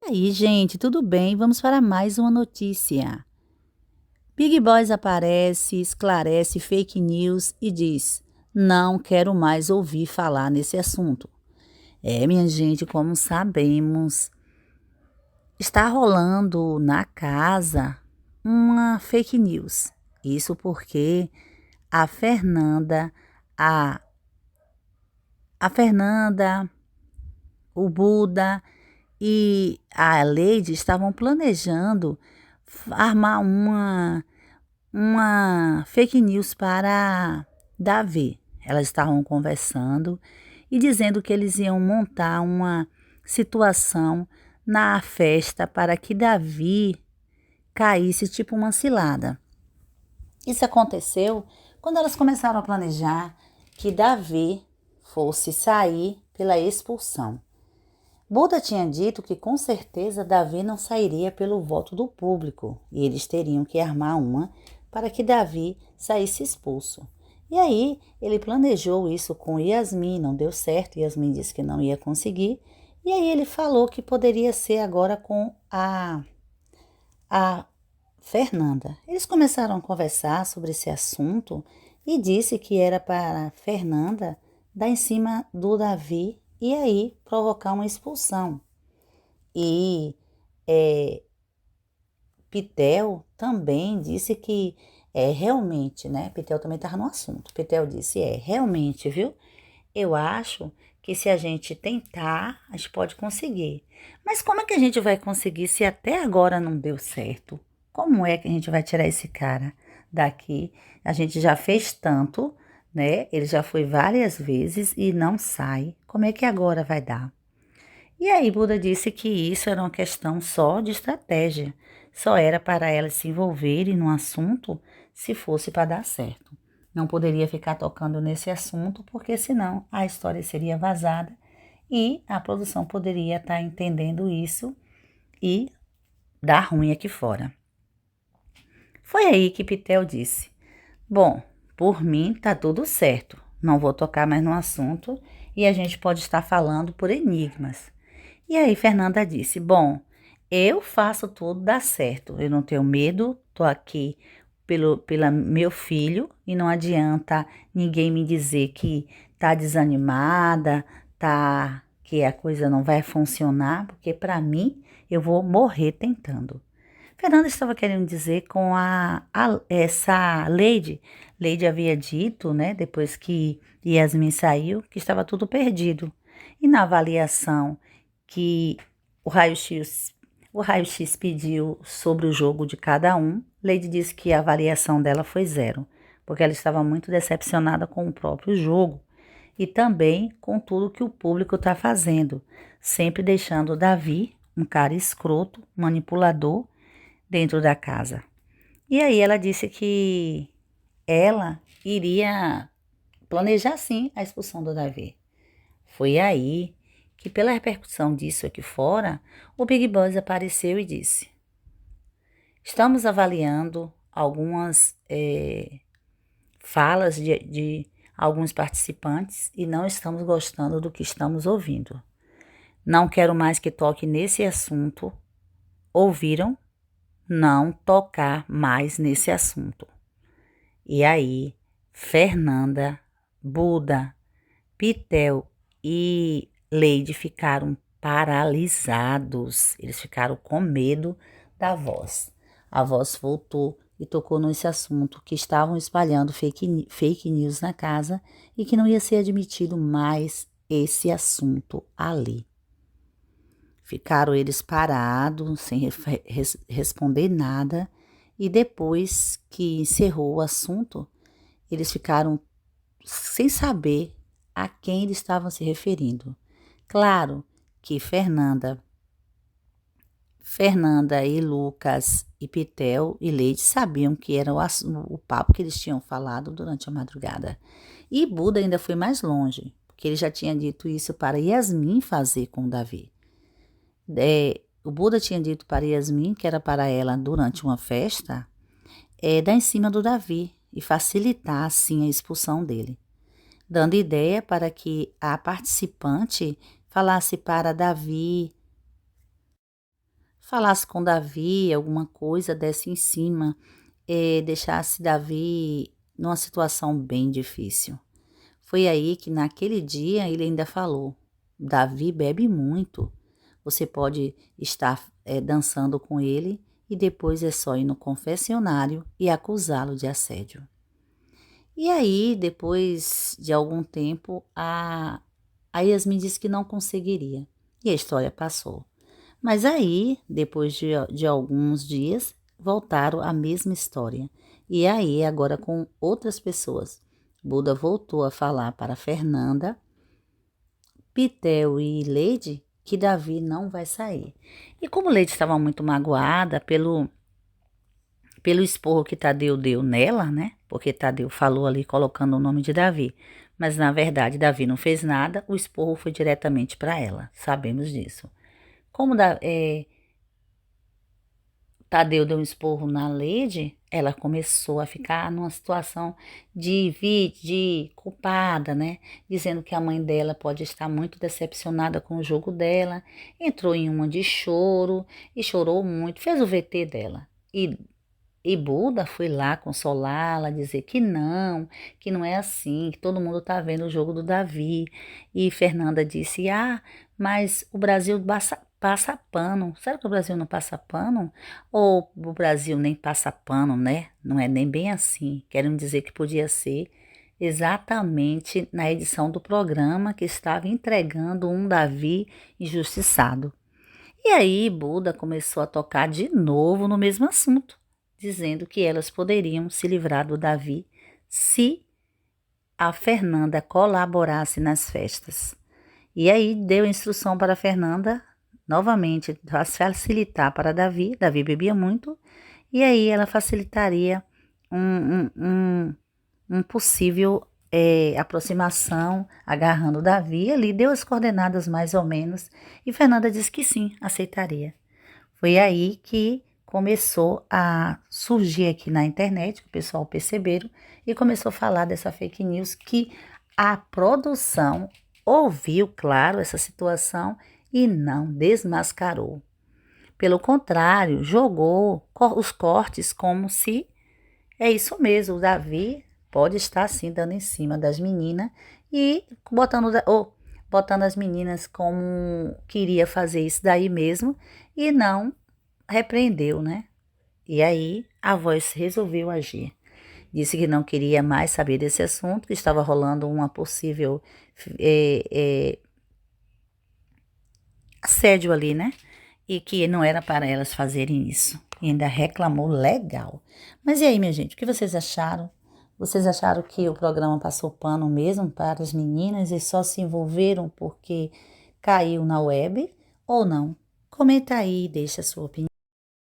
E aí, gente, tudo bem? Vamos para mais uma notícia. Big Boss aparece, esclarece fake news e diz: Não quero mais ouvir falar nesse assunto. Minha gente, como sabemos, está rolando na casa uma fake news. Isso porque a Fernanda, a, a Fernanda, o Buda e a Lady estavam planejando armar uma fake news para Davi. Elas estavam conversando e dizendo que eles iam montar uma situação na festa para que Davi caísse tipo uma cilada. Isso aconteceu quando elas começaram a planejar que Davi fosse sair pela expulsão. Buda tinha dito que com certeza Davi não sairia pelo voto do público e eles teriam que armar uma para que Davi saísse expulso. E aí ele planejou isso com Yasmin, não deu certo, Yasmin disse que não ia conseguir. E aí ele falou que poderia ser agora com a Fernanda. Eles começaram a conversar sobre esse assunto e disse que era para Fernanda dar em cima do Davi e aí provocar uma expulsão. E Pitel também disse que realmente, né? Pitel também estava no assunto. Pitel disse, realmente, viu? Eu acho que se a gente tentar, a gente pode conseguir. Mas como é que a gente vai conseguir se até agora não deu certo? Como é que a gente vai tirar esse cara daqui? A gente já fez tanto, né? Ele já foi várias vezes e não sai. Como é que agora vai dar? E aí Buda disse que isso era uma questão só de estratégia. Só era para elas se envolverem no assunto se fosse para dar certo. Não poderia ficar tocando nesse assunto, porque senão a história seria vazada e a produção poderia estar entendendo isso e dar ruim aqui fora. Foi aí que Pitel disse: Bom, por mim tá tudo certo. Não vou tocar mais no assunto e a gente pode estar falando por enigmas. E aí Fernanda disse: Bom, eu faço tudo dar certo. Eu não tenho medo, tô aqui pela meu filho e não adianta ninguém me dizer que tá desanimada, que a coisa não vai funcionar, porque para mim eu vou morrer tentando. Fernanda estava querendo dizer com essa Lady. Lady havia dito, né, depois que Yasmin saiu, que estava tudo perdido. E na avaliação que o raio-x o raio-x pediu sobre o jogo de cada um, Lady disse que a avaliação dela foi 0, porque ela estava muito decepcionada com o próprio jogo e também com tudo que o público está fazendo, sempre deixando Davi, um cara escroto, manipulador, dentro da casa. E aí ela disse que ela iria planejar sim a expulsão do Davi. Foi aí que, pela repercussão disso aqui fora, o Big Boss apareceu e disse: Estamos avaliando algumas falas de alguns participantes e não estamos gostando do que estamos ouvindo. Não quero mais que toque nesse assunto. Ouviram? Não tocar mais nesse assunto. E aí, Fernanda, Buda, Pitel e Leide ficaram paralisados. Eles ficaram com medo da voz. A voz voltou e tocou nesse assunto que estavam espalhando fake news na casa e que não ia ser admitido mais esse assunto ali. Ficaram eles parados, sem responder nada, e depois que encerrou o assunto, eles ficaram sem saber a quem eles estavam se referindo. Claro que Fernanda e Lucas e Pitel e Leite sabiam que era o papo que eles tinham falado durante a madrugada. E Buda ainda foi mais longe, porque ele já tinha dito isso para Yasmin fazer com Davi. O Buda tinha dito para Yasmin que era para ela, durante uma festa, dar em cima do Davi e facilitar, assim, a expulsão dele, dando ideia para que a participante falasse para Davi falasse com Davi, alguma coisa desse em cima, deixasse Davi numa situação bem difícil. Foi aí que naquele dia ele ainda falou: Davi bebe muito. Você pode estar dançando com ele e depois é só ir no confessionário e acusá-lo de assédio. E aí, depois de algum tempo, a Yasmin disse que não conseguiria. E a história passou. Mas aí, depois de alguns dias, voltaram à mesma história. E aí, agora com outras pessoas. Buda voltou a falar para Fernanda, Pitel e Leide que Davi não vai sair. E como Leide estava muito magoada pelo esporro que Tadeu deu nela, né? Porque Tadeu falou ali colocando o nome de Davi. Mas na verdade Davi não fez nada, o esporro foi diretamente para ela. Sabemos disso. Como Tadeu deu um esporro na Leide, ela começou a ficar numa situação de culpada, né? Dizendo que a mãe dela pode estar muito decepcionada com o jogo dela. Entrou em uma de choro e chorou muito, fez o VT dela. E Buda foi lá consolá-la, dizer que não é assim, que todo mundo está vendo o jogo do Davi. E Fernanda disse: mas o Brasil passa pano. Será que o Brasil não passa pano? Ou o Brasil nem passa pano, né? Não é nem bem assim. Querem dizer que podia ser exatamente na edição do programa que estava entregando um Davi injustiçado. E aí Buda começou a tocar de novo no mesmo assunto, dizendo que elas poderiam se livrar do Davi se a Fernanda colaborasse nas festas. E aí deu instrução para a Fernanda, novamente, facilitar para Davi. Davi bebia muito, e aí ela facilitaria um possível aproximação, agarrando Davi. Ali deu as coordenadas mais ou menos, e Fernanda disse que sim, aceitaria. Foi aí que começou a surgir aqui na internet, que o pessoal perceberam, e começou a falar dessa fake news que a produção ouviu, claro, essa situação e não desmascarou. Pelo contrário, jogou os cortes como se é isso mesmo, o Davi pode estar sim dando em cima das meninas e botando as meninas como queria fazer isso daí mesmo e não repreendeu, né? E aí a voz resolveu agir. Disse que não queria mais saber desse assunto, que estava rolando uma possível assédio ali, né? E que não era para elas fazerem isso. E ainda reclamou legal. Mas e aí, minha gente, o que vocês acharam? Vocês acharam que o programa passou pano mesmo para as meninas e só se envolveram porque caiu na web ou não? Comenta aí e deixa a sua opinião.